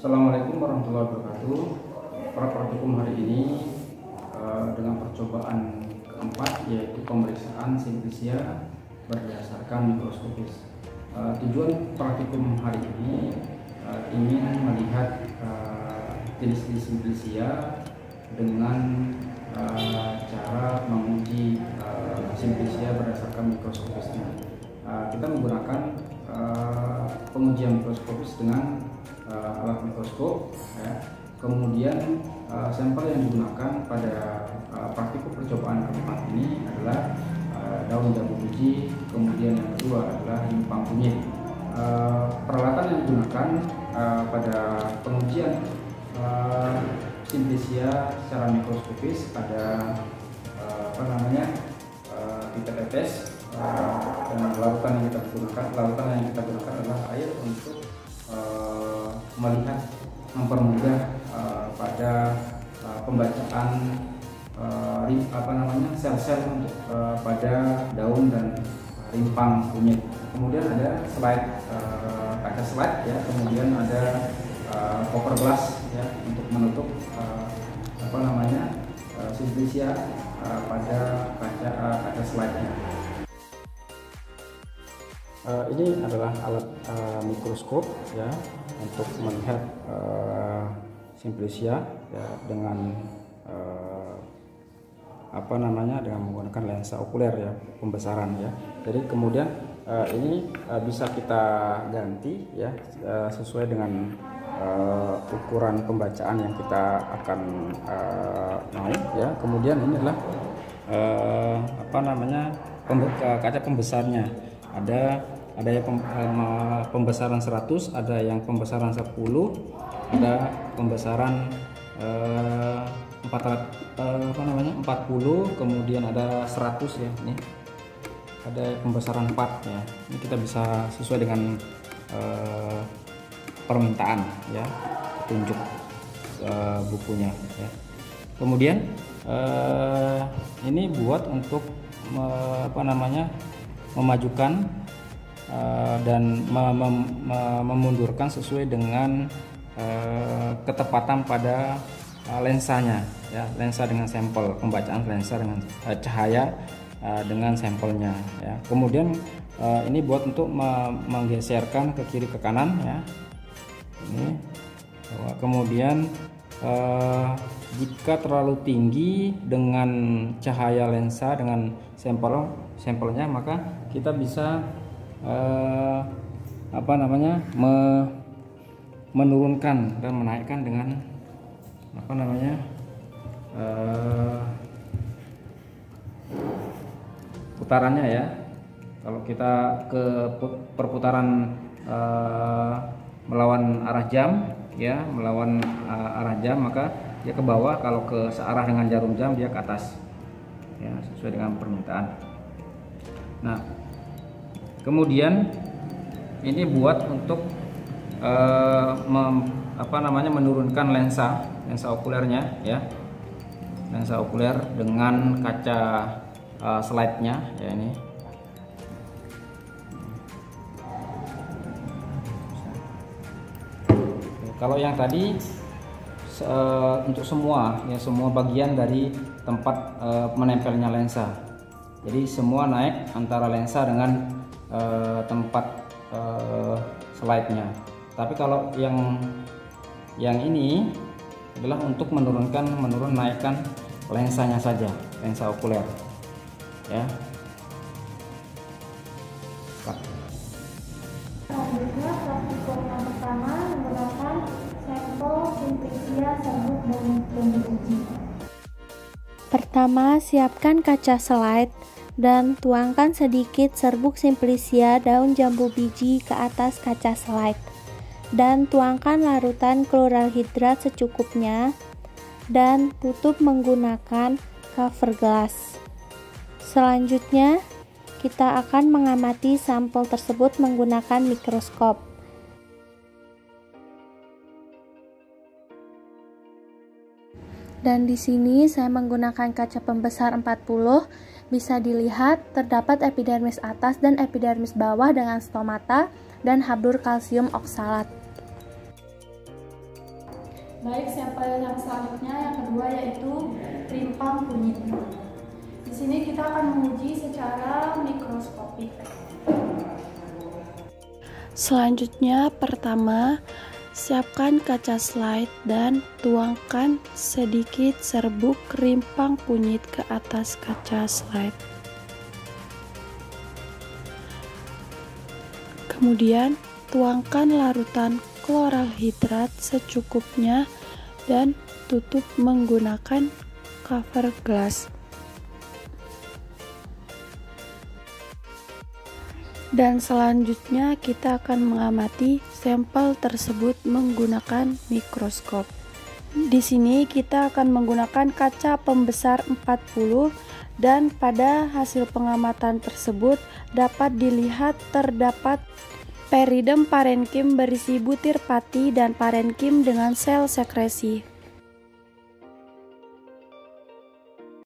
Assalamualaikum warahmatullahi wabarakatuh. Para praktikum hari ini dengan percobaan keempat, yaitu pemeriksaan simplisia berdasarkan mikroskopis. Tujuan praktikum hari ini ingin melihat jenis simplisia dengan cara menguji simplisia berdasarkan mikroskopisnya. Kita menggunakan pengujian mikroskopis dengan alat mikroskop, ya. Kemudian sampel yang digunakan pada praktikum percobaan keempat ini adalah daun jambu biji, kemudian yang kedua adalah rimpang kunyit. Peralatan yang digunakan pada pengujian simplisia secara mikroskopis ada pipet tetes, dan lautan yang kita gunakan adalah air untuk melihat, mempermudah pada pembacaan sel-sel untuk pada daun dan rimpang kunyit. Kemudian ada slide, kaca slide, ya. Kemudian ada cover glass, ya, untuk menutup simplisia pada kaca slide-nya. Ini adalah alat mikroskop, ya, untuk melihat simplisia, ya, dengan dengan menggunakan lensa okuler, ya, pembesaran, ya. Jadi kemudian ini bisa kita ganti, ya, sesuai dengan ukuran pembacaan yang kita akan mau, ya. Kemudian ini adalah kaca pembesarnya. Ada yang pembesaran 100, ada yang pembesaran 10, ada pembesaran 40, kemudian ada 100, ya. Ini ada pembesaran 4, ya. Ini kita bisa sesuai dengan permintaan, ya, petunjuk bukunya, ya. Kemudian ini buat untuk memajukan dan memundurkan sesuai dengan ketepatan pada lensanya, ya, lensa dengan sampel, pembacaan lensa dengan cahaya dengan sampelnya, ya. Kemudian ini buat untuk menggeserkan ke kiri ke kanan, ya. Ini kemudian jika terlalu tinggi dengan cahaya lensa dengan sampelnya, maka kita bisa menurunkan dan menaikkan dengan putarannya, ya. Kalau kita ke perputaran melawan arah jam, ya, maka dia ke bawah. Kalau ke searah dengan jarum jam, dia ke atas, ya, sesuai dengan permintaan. Nah, kemudian ini buat untuk menurunkan lensa okulernya, ya, lensa okuler dengan kaca slide-nya, ya. Ini kalau yang tadi untuk semua bagian dari tempat menempelnya lensa. Jadi semua naik antara lensa dengan tempat slide-nya. Tapi kalau yang ini adalah untuk menaikkan lensanya saja, lensa okuler, ya. Selanjutnya praktikum yang pertama menggunakan sampel simplisia serbuk dan jambu biji. Pertama, siapkan kaca slide dan tuangkan sedikit serbuk simplisia daun jambu biji ke atas kaca slide, dan tuangkan larutan kloralhidrat secukupnya dan tutup menggunakan cover glass. Selanjutnya, kita akan mengamati sampel tersebut menggunakan mikroskop. Dan di sini saya menggunakan kaca pembesar 40. Bisa dilihat terdapat epidermis atas dan epidermis bawah dengan stomata dan habdur kalsium oksalat. Baik, sampel yang selanjutnya yang kedua yaitu rimpang kunyit. Di sini kita akan menguji secara mikroskopik. Selanjutnya, pertama, siapkan kaca slide dan tuangkan sedikit serbuk rimpang kunyit ke atas kaca slide. Kemudian, tuangkan larutan kloral hidrat secukupnya dan tutup menggunakan cover gelas. Dan selanjutnya kita akan mengamati sampel tersebut menggunakan mikroskop. Di sini kita akan menggunakan kaca pembesar 40 dan pada hasil pengamatan tersebut dapat dilihat terdapat peridem parenkim berisi butir pati dan parenkim dengan sel sekresi.